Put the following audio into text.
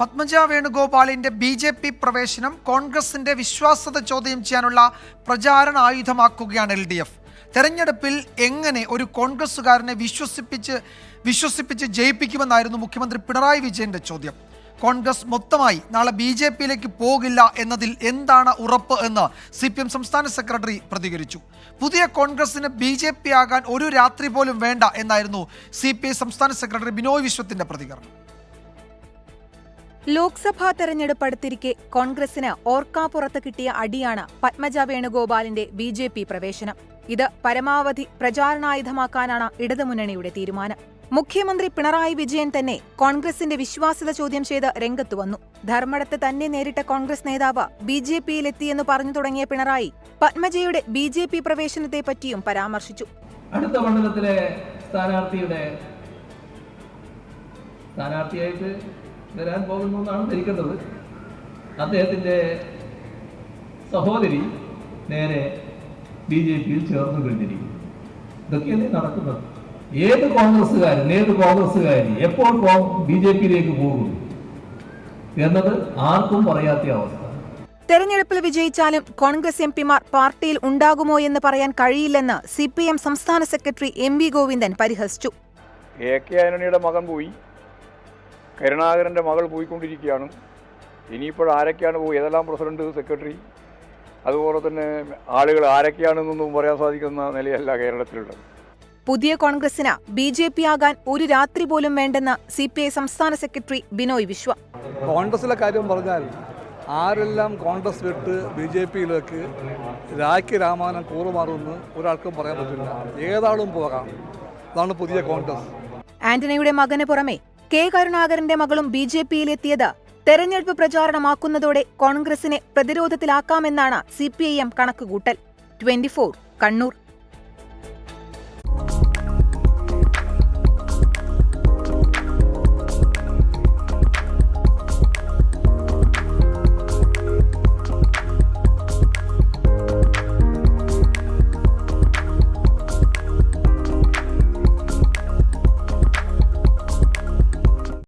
Padmaja വേണുഗോപാലിന്റെ BJP. പ്രവേശനം കോൺഗ്രസിന്റെ വിശ്വാസ്യത ചോദ്യം ചെയ്യാനുള്ള പ്രചാരണ ആയുധമാക്കുകയാണ് LDF. തെരഞ്ഞെടുപ്പിൽ എങ്ങനെ ഒരു കോൺഗ്രസുകാരനെ വിശ്വസിപ്പിച്ച് ജയിപ്പിക്കുമെന്നായിരുന്നു മുഖ്യമന്ത്രി പിണറായി വിജയന്റെ ചോദ്യം. കോൺഗ്രസ് മൊത്തമായി നാളെ ബി.ജെ.പിയിലേക്ക് പോകില്ല എന്നതിൽ എന്താണ് ഉറപ്പ് എന്ന് CPM സംസ്ഥാന സെക്രട്ടറി പ്രതികരിച്ചു. പുതിയ കോൺഗ്രസിന് ബി.ജെ.പി. ആകാൻ ഒരു രാത്രി പോലും വേണ്ട എന്നായിരുന്നു CPI സംസ്ഥാന സെക്രട്ടറി ബിനോയ് വിശ്വത്തിന്റെ പ്രതികരണം. ലോക്സഭാ തെരഞ്ഞെടുപ്പ് അടുത്തിരിക്കെ കോൺഗ്രസിന് ഓർക്കാപ്പുറത്ത് കിട്ടിയ അടിയാണ് പത്മജ വേണുഗോപാലിന്റെ ബി.ജെ.പി. പ്രവേശനം. ഇത് പരമാവധി പ്രചാരണായുധമാക്കാനാണ് ഇടതുമുന്നണിയുടെ തീരുമാനം. മുഖ്യമന്ത്രി പിണറായി വിജയൻ തന്നെ കോൺഗ്രസിന്റെ വിശ്വാസ്യത ചോദ്യം ചെയ്ത് രംഗത്തു വന്നു. ധർമ്മടത്ത് തന്നെ നേരിട്ട കോൺഗ്രസ് നേതാവ് ബി.ജെ.പിയിലെത്തിയെന്ന് പറഞ്ഞു തുടങ്ങിയ പിണറായി പത്മജയുടെ ബി.ജെ.പി. പ്രവേശനത്തെ പറ്റിയും പരാമർശിച്ചു. അടുത്ത മണ്ഡലത്തിലെ സ്ഥാനാർത്ഥിയായിട്ട് വരാൻ പോകുന്നു എന്നാണ് ധരിക്കുന്നത്. അദ്ദേഹത്തിന്റെ സഹോദരി നേരെ ബി.ജെ.പിയിൽ ചേർന്ന് കഴിഞ്ഞിരിക്കും. ഇതൊക്കെയല്ലേ നടക്കുന്നത്? ഏത് കോൺഗ്രസ്സുകാരി എപ്പോൾ ബി.ജെ.പിയിലേക്ക് പോകും എന്നത് ആർക്കും പറയാത്ത അവസ്ഥ. തെരഞ്ഞെടുപ്പിൽ വിജയിച്ചാലും കോൺഗ്രസ് എംപിമാർ പാർട്ടിയിൽ ഉണ്ടാകുമോ എന്ന് പറയാൻ കഴിയില്ലെന്ന് CPM സംസ്ഥാന സെക്രട്ടറി MV ഗോവിന്ദൻ പരിഹസിച്ചു. AK ആന്റണിയുടെ മകൻ പോയി, കരുണാകരന്റെ മകൾ പോയിക്കൊണ്ടിരിക്കുകയാണ്. ഇനിയിപ്പോൾ ആരൊക്കെയാണ് പോയി, ഏതെല്ലാം പ്രസിഡന്റ്, സെക്രട്ടറി, അതുപോലെ തന്നെ ആളുകൾ ആരൊക്കെയാണെന്നൊന്നും പറയാൻ സാധിക്കുന്ന നിലയല്ല കേരളത്തിലുള്ളത്. പുതിയ കോൺഗ്രസിന് ബി.ജെ.പി. ആകാൻ ഒരു രാത്രി പോലും വേണ്ടെന്ന് CPI സംസ്ഥാന സെക്രട്ടറി ബിനോയ് വിശ്വ. കോൺഗ്രസിലെ കാര്യം പറഞ്ഞാൽ ആരെല്ലാം കോൺഗ്രസ് വിട്ട് ബി.ജെ.പിയിലേക്ക് രാഖി രാമാനം കൂറുമാറുമെന്ന് ഒരാൾക്കും പറയാൻ പറ്റില്ല. ഏതാളും പോകാം. അതാണ് പുതിയ കോൺഗ്രസ്. ആന്റണിയുടെ മകന് പുറമെ K. കരുണാകരന്റെ മകളും ബി.ജെ.പിയിലെത്തിയത് തെരഞ്ഞെടുപ്പ് പ്രചാരണമാക്കുന്നതോടെ കോൺഗ്രസിനെ പ്രതിരോധത്തിലാക്കാമെന്നാണ് CPIM കണക്കുകൂട്ടൽ. 24 കണ്ണൂർ.